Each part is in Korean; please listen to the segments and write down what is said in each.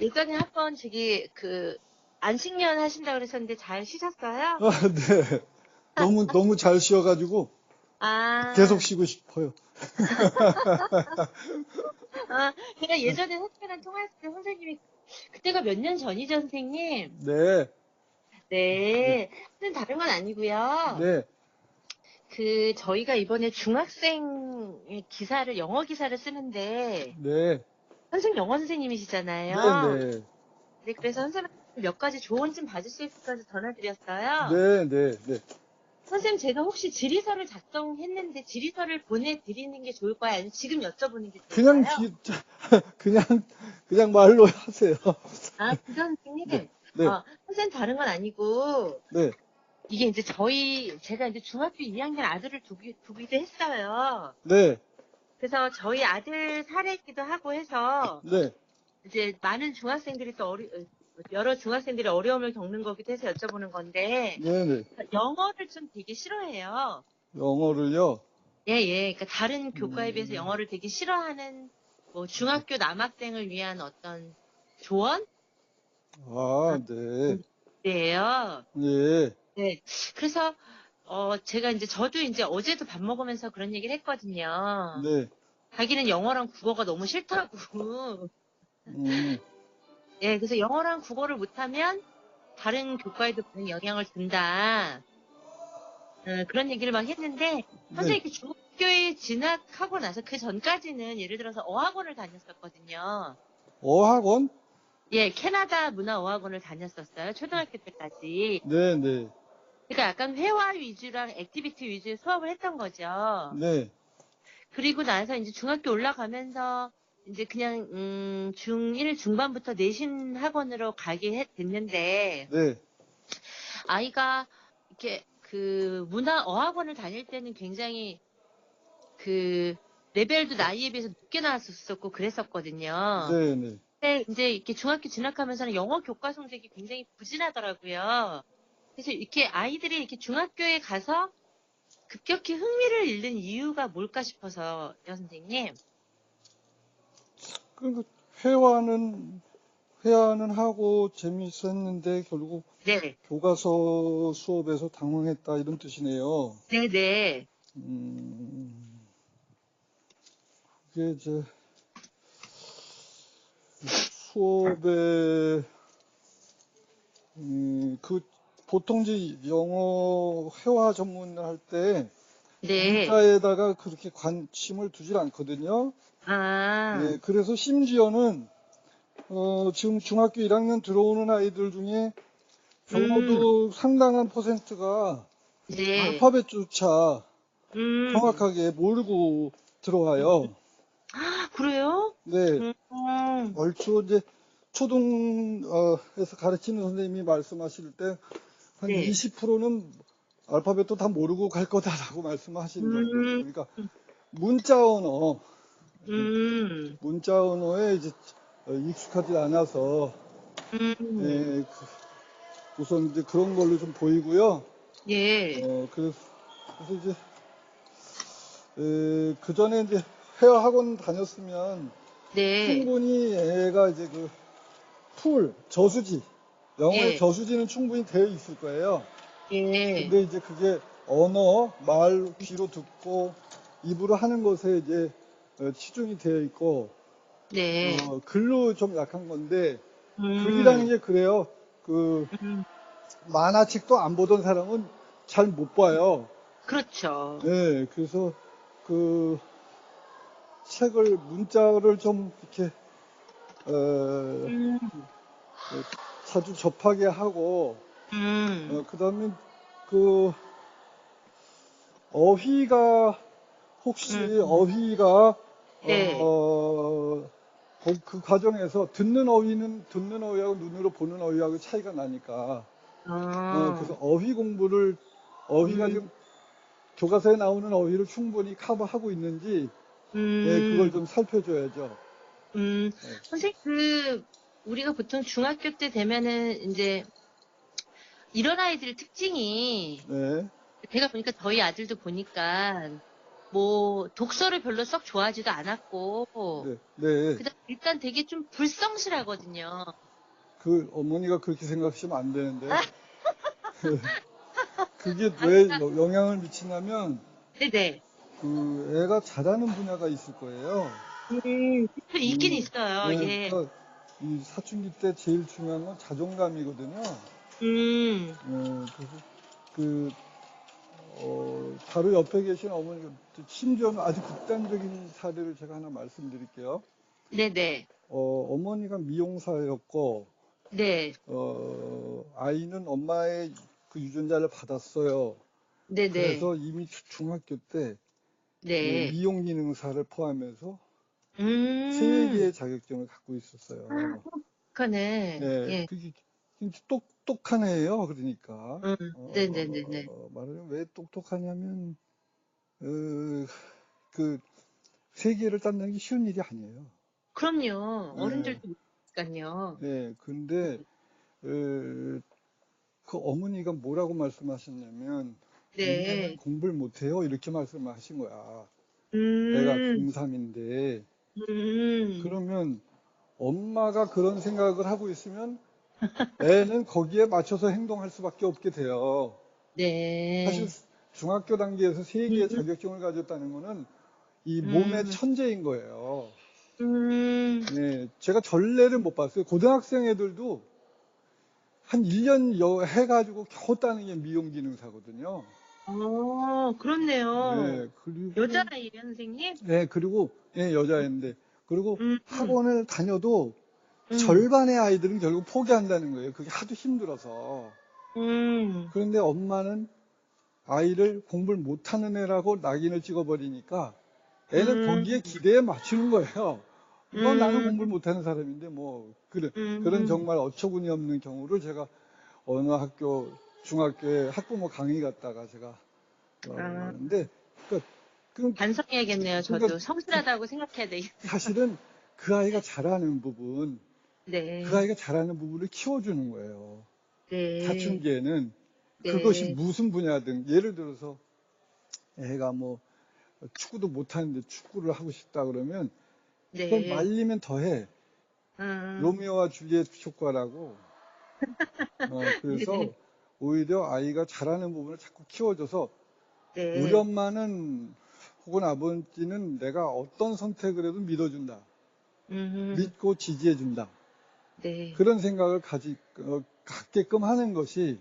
예전에 한번 저기 안식년 하신다고 그러셨는데 잘 쉬셨어요? 아, 네. 너무 잘 쉬어가지고 아, 계속 쉬고 싶어요. 제가 예전에 선생님이랑 통화했을 때 선생님이 그때가 몇 년 전이죠, 선생님? 네, 네, 네, 선생님 다른 건 아니고요. 네, 저희가 이번에 중학생 기사를 영어 기사를 쓰는데 네, 선생님 영어 네, 선생님이시잖아요. 네, 네, 그래서 선생님 몇 가지 조언 좀 받을 수 있어서 전화드렸어요. 네, 네, 네. 선생님, 제가 혹시 질의서를 작성했는데 질의서를 보내드리는 게 좋을까요? 아니면 지금 여쭤보는 게 그냥, 좋을까요? 그냥, 그냥 말로 하세요. 그 네, 선생님, 네, 선생님 다른 건 아니고, 네, 이게 이제 제가 이제 중학교 2학년 아들을 두기도 했어요. 네, 그래서 저희 아들 사례이기도 하고 해서, 네, 이제 많은 중학생들이 여러 중학생들이 어려움을 겪는 거기도 해서 여쭤보는 건데, 네, 네. 영어를 좀 되게 싫어해요. 영어를요? 예, 예. 그러니까 다른 교과에 비해서 음, 영어를 되게 싫어하는 뭐 중학교 남학생을 위한 어떤 조언? 아, 네, 네요. 네, 네. 그래서 제가 이제 저도 이제 어제도 밥 먹으면서 그런 얘기를 했거든요. 네, 자기는 영어랑 국어가 너무 싫다고. 음, 예, 그래서 영어랑 국어를 못하면 다른 교과에도 많은 영향을 준다. 그런 얘기를 막 했는데, 네. 선생님이 중학교에 진학하고 나서 그 전까지는 예를 들어서 어학원을 다녔었거든요. 어학원? 예, 캐나다 문화어학원을 다녔었어요. 초등학교 때까지. 네, 네, 그러니까 약간 회화 위주랑 액티비티 위주의 수업을 했던 거죠. 네, 그리고 나서 이제 중학교 올라가면서 이제 그냥, 중1 중반부터 내신 학원으로 됐는데, 네, 아이가 이렇게 문화어학원을 다닐 때는 굉장히 레벨도 나이에 비해서 높게 나왔었고 그랬었거든요. 네, 네. 근데 이제 이렇게 중학교 진학하면서는 영어 교과 성적이 굉장히 부진하더라고요. 그래서 이렇게 아이들이 이렇게 중학교에 가서 급격히 흥미를 잃는 이유가 뭘까 싶어서요, 선생님. 그 회화는 하고 재밌었는데 결국 네. 교과서 수업에서 당황했다 이런 뜻이네요. 네네. 음, 그게 이제 수업에 그 보통 이제 영어 회화 전문을 할 때 네. 문자에다가 그렇게 관심을 두질 않거든요. 아, 예, 그래서 심지어는 지금 중학교 1학년 들어오는 아이들 중에 음, 적어도 상당한 퍼센트가 네. 알파벳조차 음. 정확하게 모르고 들어와요. 그래요? 네, 음, 얼추 이제 초등에서 가르치는 선생님이 말씀하실 때 한 네. 20%는 알파벳도 다 모르고 갈 거다라고 말씀하시는 정도예요. 음, 그러니까 문자 언어, 음, 문자 언어에 이제 익숙하지 않아서 음, 예, 우선 이제 그런 걸로 좀 보이고요. 예, 그래서 이제 그 전에 이제 회화 학원 다녔으면 네, 충분히 애가 이제 저수지, 영어의 예, 저수지는 충분히 되어 있을 거예요. 예, 근데 이제 그게 말, 귀로 듣고 입으로 하는 것에 이제 치중이 되어 있고, 네, 글로 좀 약한 건데, 글이라는 음, 게 그래요. 그, 음, 만화책도 안 보던 사람은 잘 못 봐요. 그렇죠. 네, 그래서 그 문자를 좀 이렇게, 어, 음, 자주 접하게 하고, 음, 그 다음에 그 어휘가, 혹시 어휘가, 네, 그 과정에서 듣는 어휘하고 눈으로 보는 어휘하고 차이가 나니까, 그래서 어, 어휘가 음, 지금 교과서에 나오는 어휘를 충분히 커버하고 있는지, 예, 그걸 음, 좀 살펴줘야죠. 예, 선생님, 우리가 보통 중학교 때 되면은, 이제, 이런 아이들 특징이, 네, 제가 보니까 저희 아들도 보니까, 뭐 독서를 별로 썩 좋아하지도 않았고, 네, 네. 그다음 일단 되게 좀 불성실하거든요. 그 어머니가 그렇게 생각하시면 안 되는데 그게 아, 왜 그러니까 영향을 미치냐면 네네. 그 애가 잘하는 분야가 있을 거예요. 있긴 있어요. 네, 예. 그러니까 이 사춘기 때 제일 중요한 건 자존감이거든요. 그래서 그 바로 옆에 계신 어머니가 심지어는 아주 극단적인 사례를 제가 하나 말씀드릴게요. 네네. 어머니가 미용사였고 네. 아이는 엄마의 그 유전자를 받았어요. 네네. 그래서 이미 중학교 때 네. 미용기능사를 포함해서 세 음. 개의 자격증을 갖고 있었어요. 그러네. 네, 예. 그게 진짜 똑똑한 애예요. 그러니까 네네네네. 말하자면 왜 똑똑하냐면 그 세 개를 딴다는 게 쉬운 일이 아니에요. 그럼요. 네, 어른들도 그러니까요. 네, 근데 그 어머니가 뭐라고 말씀하셨냐면 니네는 네. 공부를 못해요 이렇게 말씀하신 거야. 애가 음. 중3인데 음. 그러면 엄마가 그런 생각을 하고 있으면 애는 거기에 맞춰서 행동할 수밖에 없게 돼요. 사실 네. 중학교 단계에서 세 개의 음. 자격증을 가졌다는 거는 이 몸의 음. 천재인 거예요. 음. 네, 제가 전례를 못 봤어요. 고등학생 애들도 한 1년 해가지고 겨우 따는 게 미용기능사거든요. 그렇네요. 네, 그리고, 여자아이예요, 선생님? 네, 그리고, 예, 여자인데, 그리고 음. 학원을 다녀도 음. 절반의 아이들은 결국 포기한다는 거예요. 그게 하도 힘들어서. 음. 그런데 엄마는 아이를 공부를 못하는 애라고 낙인을 찍어버리니까 애는 음. 거기에 기대에 맞추는 거예요. 뭐 나는 음. 공부를 못하는 사람인데 뭐 그런 음. 정말 어처구니 없는 경우를 제가 어느 학교 중학교에 학부모 강의 갔다가 제가 아, 근데 그러니까 그, 반성해야겠네요, 그러니까 저도. 성실하다고 생각해야 되겠네요. 사실은 그 아이가 잘하는 부분 그 네. 아이가 잘하는 부분을 키워주는 거예요. 네. 사춘기에는 그것이 네. 무슨 분야든 예를 들어서 애가 뭐 축구도 못하는데 축구를 하고 싶다 그러면 그걸 네. 말리면 더해. 음. 로미오와 줄리엣 효과라고. 네. 그래서 오히려 아이가 잘하는 부분을 자꾸 키워줘서 우리 네. 엄마는 혹은 아버지는 내가 어떤 선택을 해도 믿어준다. 음. 믿고 지지해준다. 네. 그런 생각을 갖게끔 하는 것이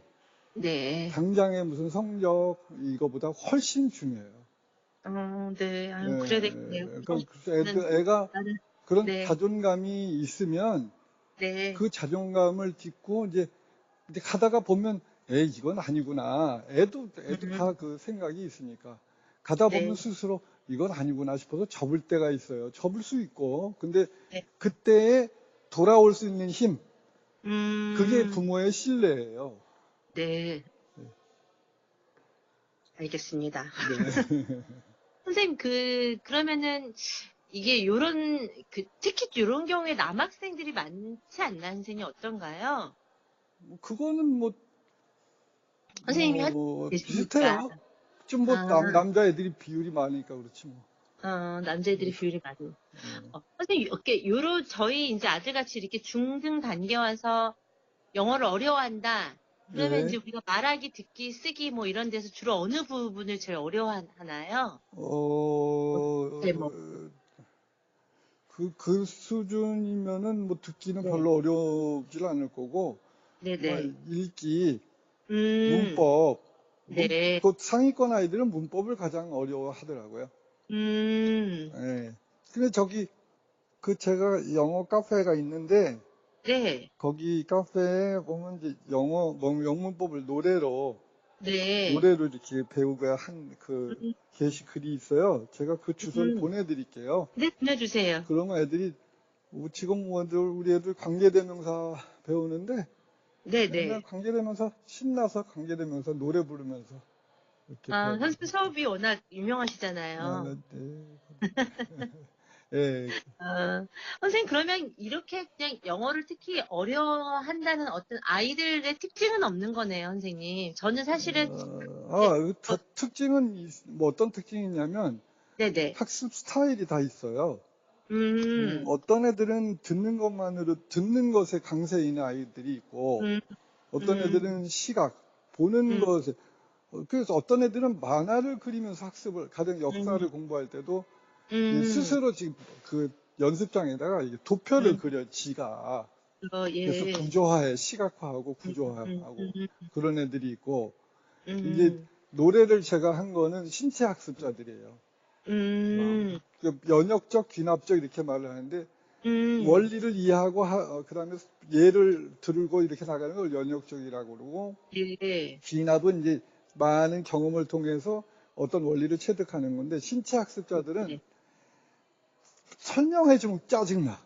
네. 당장의 무슨 성적 이거보다 훨씬 중요해요. 네. 아유, 그래야 되겠네요. 예, 그러니까 이거는 애가 나는, 그런 네. 자존감이 있으면 네. 그 자존감을 딛고 이제 가다가 보면 에이 이건 아니구나. 애도 다 음. 그 생각이 있으니까 가다 보면 네. 스스로 이건 아니구나 싶어서 접을 때가 있어요. 접을 수 있고 근데 네. 그때에 돌아올 수 있는 힘 그게 음. 부모의 신뢰예요. 네. 알겠습니다. 네. 선생님, 그러면은, 이게 특히 요런 경우에 남학생들이 많지 않나, 선생님, 어떤가요? 그거는 선생님이 계시니까. 비슷해요. 좀 아, 남자애들이 비율이 많으니까 그렇지 뭐. 남자애들이 비율이 많은. 선생님, 이렇게, 저희 이제 아들같이 이렇게 중등 단계 와서 영어를 어려워한다. 그러면 이제 네. 우리가 말하기, 듣기, 쓰기 뭐 이런 데서 주로 어느 부분을 제일 어려워하나요? 네, 뭐. 그 수준이면은 뭐 듣기는 네. 별로 어렵질 않을 거고, 네네. 정말 읽기, 음, 문법, 네. 그 상위권 아이들은 문법을 가장 어려워하더라고요. 음, 예. 근데 제가 영어 카페가 있는데, 네. 거기 카페에 보면 이제 영문법을 네. 노래로 이렇게 배우가 음, 게시글이 있어요. 제가 그 주소를 음. 보내드릴게요. 네, 들려주세요. 그러면 애들이 지금 우리 애들 관계대명사 배우는데 맨날 네네. 관계대명사 신나서 관계대명사 노래 부르면서 이렇게 배우고 선생님 수업이 워낙 유명하시잖아요. 네. 예, 선생님, 그러면 이렇게 그냥 영어를 특히 어려워한다는 어떤 아이들의 특징은 없는 거네요, 선생님. 저는 사실은, 특징은 뭐 어떤 특징이 있냐면 네네. 학습 스타일이 다 있어요. 음, 어떤 애들은 듣는 것에 강세 있는 아이들이 있고, 음, 어떤 음, 애들은 시각, 보는 음, 것에, 그래서 어떤 애들은 만화를 그리면서 가령 역사를 음, 공부할 때도 음, 스스로 지금 그 연습장에다가 이게 도표를 음, 그려, 지가. 그래서 예. 시각화하고 음, 음, 구조화하고 음, 그런 애들이 있고, 이제 음, 노래를 제가 한 거는 신체 학습자들이에요. 음, 그 연역적, 귀납적 이렇게 말을 하는데, 음, 원리를 이해하고 그다음에 예를 들고 이렇게 나가는 걸 연역적이라고 그러고, 예. 귀납은 이제 많은 경험을 통해서 어떤 원리를 체득하는 건데, 신체 학습자들은 네. 설명해주면 짜증나.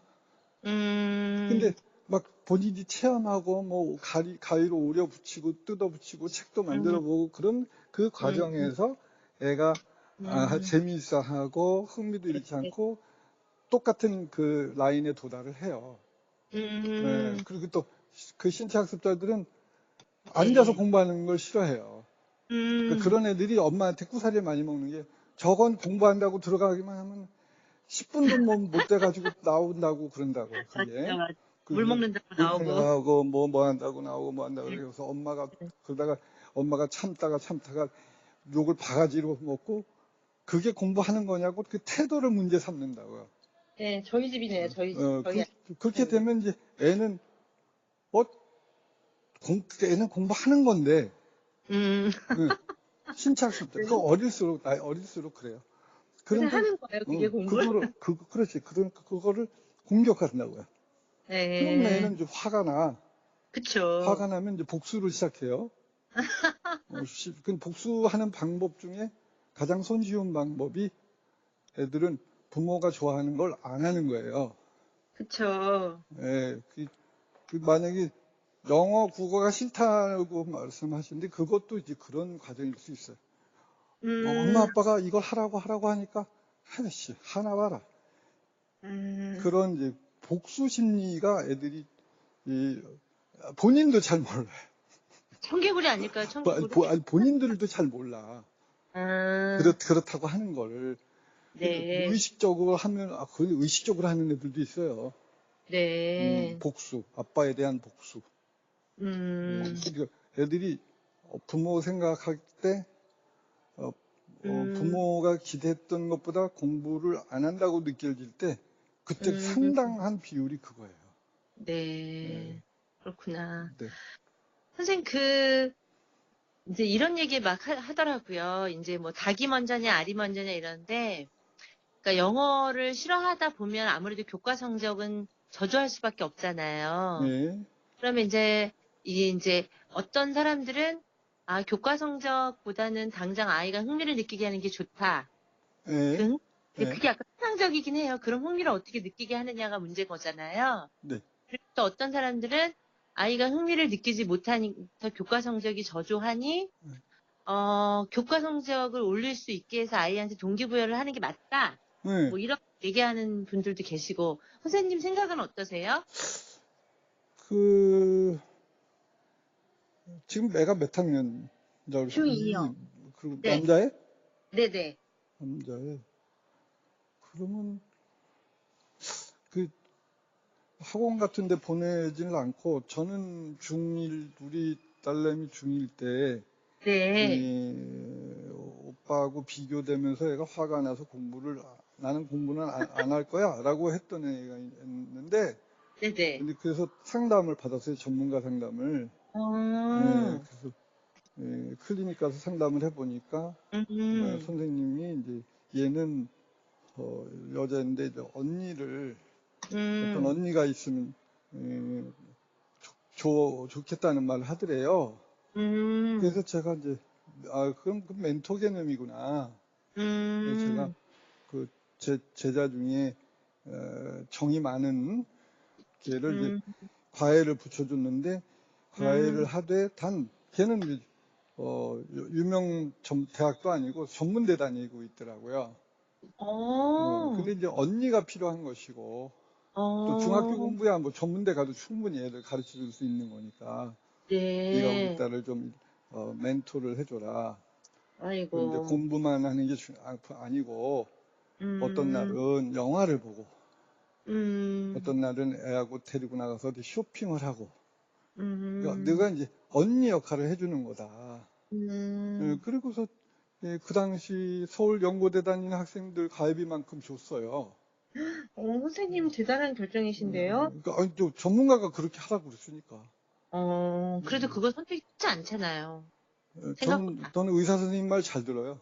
근데 음, 막 본인이 체험하고 뭐 가위로 오려 붙이고 뜯어 붙이고 책도 음, 만들어 보고 그런 그 음, 과정에서 애가 음, 재미있어 하고 흥미도 잃지 네. 않고 똑같은 그 라인에 도달을 해요. 네, 음, 그리고 또 그 신체 학습자들은 앉아서 네. 공부하는 걸 싫어해요. 그러니까 음, 그런 애들이 엄마한테 구사리를 많이 먹는 게, 저건 공부한다고 들어가기만 하면 10분도 못 돼가지고 나온다고 그런다고요. 맞아, 그게. 맞아. 물 그게 먹는다고 물 먹는 거 나오고. 나오고 뭐 한다고 나오고 뭐 한다고 네. 그래서 그러다가 엄마가 참다가 욕을 바가지로 먹고, 그게 공부하는 거냐고 그 태도를 문제 삼는다고요. 네, 저희 집이네요, 저희 집. 저희 그렇게 네. 되면 이제 애는 어 애는 공부하는 건데, 음, 예, 신체학습자 그 어릴수록 그래요. 그래서 그런데 하는 거예요, 그게 공부를? 그렇지. 그거를 공격한다고요. 그럼 네, 애는 이제 화가 나. 그쵸. 화가 나면 이제 복수를 시작해요. 그 복수하는 방법 중에 가장 손쉬운 방법이, 애들은 부모가 좋아하는 걸 안 하는 거예요. 그쵸. 예, 만약에 영어, 국어가 싫다고 말씀하시는데, 그것도 이제 그런 과정일 수 있어요. 엄마, 음, 아빠가 이걸 하라고 하니까, 하나씩, 하나 봐라. 음, 그런 이제 복수 심리가 애들이, 이, 본인도 잘 몰라요. 청개구리 아닐까요, 청개구리? 아니, 본인들도 잘 몰라. 아, 그렇다고 하는 거를. 근데 네, 의식적으로 하면, 그건 의식적으로 하는 애들도 있어요. 네, 복수, 아빠에 대한 복수. 음, 그러니까 애들이 부모 생각할 때, 어, 음, 부모가 기대했던 것보다 공부를 안 한다고 느껴질 때, 그때 음, 상당한 비율이 그거예요. 네, 네, 그렇구나. 네, 선생님, 이제 이런 얘기 막 하더라고요. 이제 뭐 닭이 먼저냐, 알이 먼저냐 이러는데, 그러니까 영어를 싫어하다 보면 아무래도 교과 성적은 저조할 수밖에 없잖아요. 네, 그러면 이제 이게 이제 어떤 사람들은 교과 성적보다는 당장 아이가 흥미를 느끼게 하는 게 좋다. 네, 근데 네, 그게 약간 추상적이긴 해요. 그럼 흥미를 어떻게 느끼게 하느냐가 문제인 거잖아요. 네. 그리고 또 어떤 사람들은 아이가 흥미를 느끼지 못하니까 교과 성적이 저조하니 교과 성적을 올릴 수 있게 해서 아이한테 동기부여를 하는 게 맞다. 네. 뭐 이렇게 얘기하는 분들도 계시고 선생님 생각은 어떠세요? 그, 지금 애가 몇 학년? 중2요. 그리고 네. 남자애? 네네. 남자애. 그러면 그 학원 같은 데 보내지는 않고, 저는 우리 딸내미 중1 때, 네. 오빠하고 비교되면서 애가 화가 나서 나는 공부는 안 할 거야 라고 했던 애가 있는데, 네네. 근데 그래서 상담을 받았어요. 전문가 상담을. 예, 음, 그래서 클리닉 가서 상담을 해보니까, 음, 선생님이 이제 얘는 여자인데 이제 어떤 음, 언니가 있으면 에, 좋겠다는 말을 하더래요. 그래서 음, 제가 이제 그럼 그 멘토 개념이구나. 그래서 제가 음, 그 제자 중에 정이 많은 걔를 이제 음, 과외를 붙여줬는데, 과외를 음, 하되 걔는 이제 유명 대학도 아니고 전문대 다니고 있더라고요. 어, 근데 이제 언니가 필요한 것이고, 또 중학교 어, 공부야 뭐 전문대 가도 충분히 애들 가르쳐 줄 수 있는 거니까, 네가 우리 네. 딸을 좀 멘토를 해줘라. 그런데 아이고, 공부만 하는 게 아니고 어떤 음, 날은 영화를 보고, 음, 어떤 날은 애하고 데리고 나가서 어디 쇼핑을 하고, 그러니까 음, 내가 이제 언니 역할을 해주는 거다. 음. 그리고서 그 당시 서울 연고대 다니는 학생들 가입비만큼 줬어요. 선생님 대단한 결정이신데요? 그러니까 아니, 또 전문가가 그렇게 하라고 그랬으니까. 그래도 그거 선택 쉽지 않잖아요. 저는, 생각보다. 저는 의사 선생님 말 잘 들어요.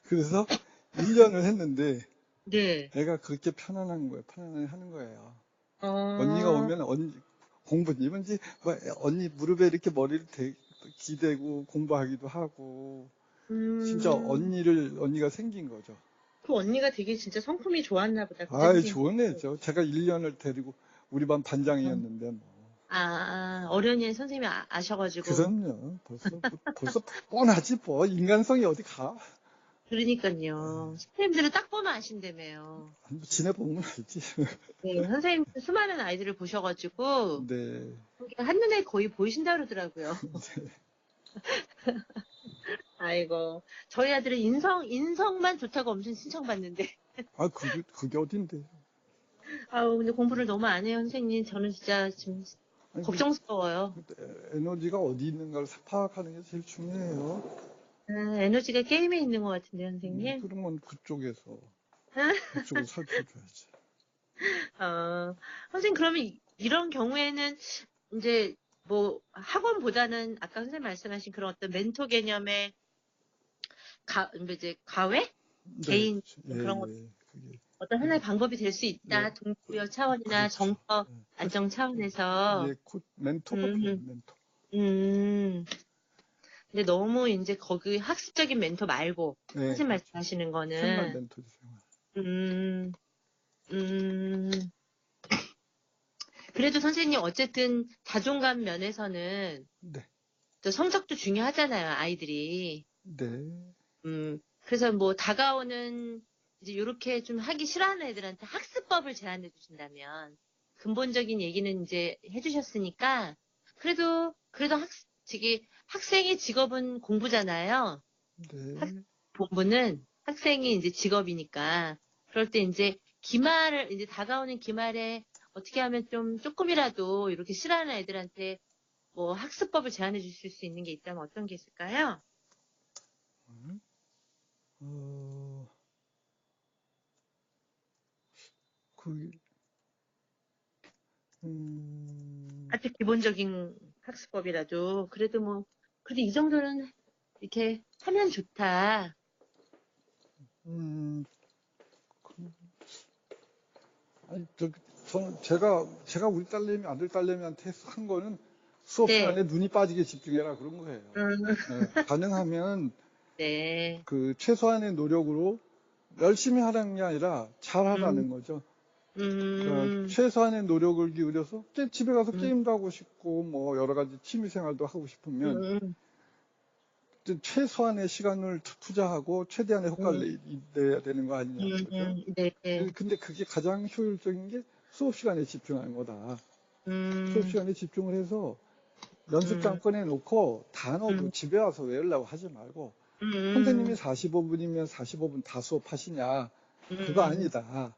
그래서 1년을 했는데 네. 애가 그렇게 편안한 거예요. 편안해 하는 거예요. 언니가 어, 오면 공부, 이번지 뭐 언니 무릎에 이렇게 머리를 기대고 공부하기도 하고, 진짜 음, 언니가 생긴 거죠. 그 언니가 되게 진짜 성품이 좋았나 보다. 그죠, 아이, 선생님? 좋은 애죠. 제가 1년을 데리고 우리 반 반장이었는데, 뭐. 어련히 선생님이 아셔가지고. 그럼요. 벌써 뻔하지, 뭐. 인간성이 어디 가? 그러니까요. 선생님들은 딱 보면 아신다며요. 한번 지내보면 알지. 네, 선생님 수많은 아이들을 보셔가지고, 네. 한눈에 거의 보이신다 그러더라고요. 아이고. 저희 아들은 인성만 좋다고 엄청 칭찬받는데. 아, 그게 어딘데. 아우, 근데 공부를 너무 안 해요, 선생님. 저는 진짜 지금 아니, 걱정스러워요. 에너지가 어디 있는가를 파악하는 게 제일 중요해요. 에너지가 게임에 있는 것 같은데, 선생님. 그러면 그쪽에서 살펴줘야지. 어, 선생님, 그러면 이런 경우에는 이제 뭐 학원보다는 아까 선생님 말씀하신 그런 어떤 멘토 개념의 이제 과외? 네, 개인 예, 그런 것 예. 어떤 하나의 방법이 될 수 네, 있다. 동기부여 차원이나 그렇죠. 정서 예, 안정 차원에서. 예, 멘토가 필요해요, 음, 멘토. 음. 근데 너무 이제 거기 학습적인 멘토 말고 네, 선생님 그렇죠. 말씀하시는 생활 거는 멘토지, 생활. 음, 음. 그래도 선생님 어쨌든 자존감 면에서는 네, 또 성적도 중요하잖아요, 아이들이. 네, 그래서 뭐 다가오는 이제 요렇게 좀 하기 싫어하는 애들한테 학습법을 제안해 주신다면 근본적인 얘기는 이제 해주셨으니까 그래도 학생의 직업은 공부잖아요. 네. 본부는 학생이 이제 직업이니까 그럴 때 이제 이제 다가오는 기말에 어떻게 하면 좀 조금이라도 이렇게 싫어하는 애들한테 뭐 학습법을 제안해 주실 수 있는 게 있다면 어떤 게 있을까요? 음, 어, 그, 음, 아주 기본적인 학습법이라도 그래도 이 정도는 이렇게 하면 좋다. 음, 그, 아니, 제가 우리 아들 딸내미한테 한 거는 수업 네. 시간에 눈이 빠지게 집중해라 그런 거예요. 음, 가능하면 네. 그 최소한의 노력으로 열심히 하라는 게 아니라 음, 잘하라는 거죠. 그러니까 음, 최소한의 노력을 기울여서 집에 가서 음, 게임도 하고 싶고 뭐 여러 가지 취미 생활도 하고 싶으면 음, 최소한의 시간을 투자하고 최대한의 음, 효과를 내야 되는 거 아니냐는 거죠. 네. 네. 근데 그게 가장 효율적인 게 수업 시간에 집중하는 거다. 수업 음, 시간에 집중을 해서 연습장 음, 꺼내놓고 단어도 음, 집에 와서 외우려고 하지 말고 선생님이 음, 45분이면 45분 다 수업하시냐? 그거 음, 아니다.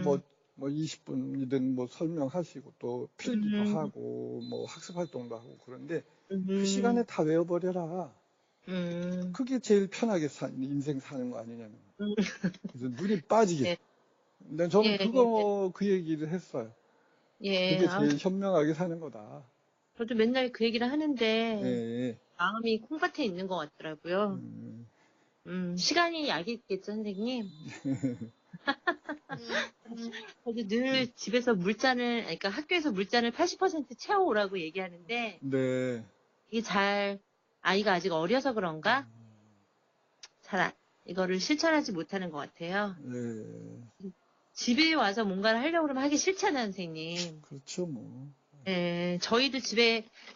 뭐, 음, 20분이든 뭐 설명하시고 또 필기도 음, 하고 뭐 학습 활동도 하고 그런데 그 시간에 음, 다 외워버려라. 음, 그게 제일 편하게 인생 사는 거 아니냐는 거예요. 음, 그래서 눈이 빠지게. 예, 근데 저는 예, 그 얘기를 했어요. 예. 그게 제일 현명하게 사는 거다. 저도 맨날 그 얘기를 예, 하는데, 예. 마음이 콩밭에 있는 것 같더라고요. 음, 시간이 약이겠죠, 선생님? 저도 늘 집에서 그러니까 학교에서 물잔을 80% 채워오라고 얘기하는데, 네. 이게 아이가 아직 어려서 그런가? 이거를 실천하지 못하는 것 같아요. 예. 집에 와서 뭔가를 하려고 그러면 하기 싫잖아요, 선생님. 그렇죠, 뭐. 예, 저희도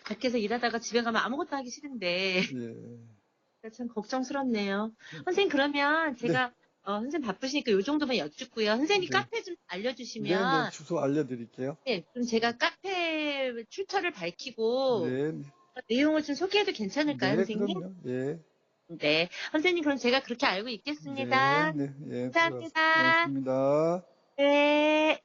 밖에서 일하다가 집에 가면 아무것도 하기 싫은데, 예. 참 걱정스럽네요. 선생님, 그러면 네, 선생님 바쁘시니까 요 정도만 여쭙고요. 선생님이 네. 카페 좀 네, 알려주시면, 주소 알려드릴게요. 네, 그럼 제가 카페 출처를 밝히고, 네, 내용을 좀 소개해도 괜찮을까요, 네, 선생님? 그럼요. 예. 네. 선생님, 그럼 제가 그렇게 알고 있겠습니다. 네, 네, 예, 감사합니다. 고맙습니다. 네.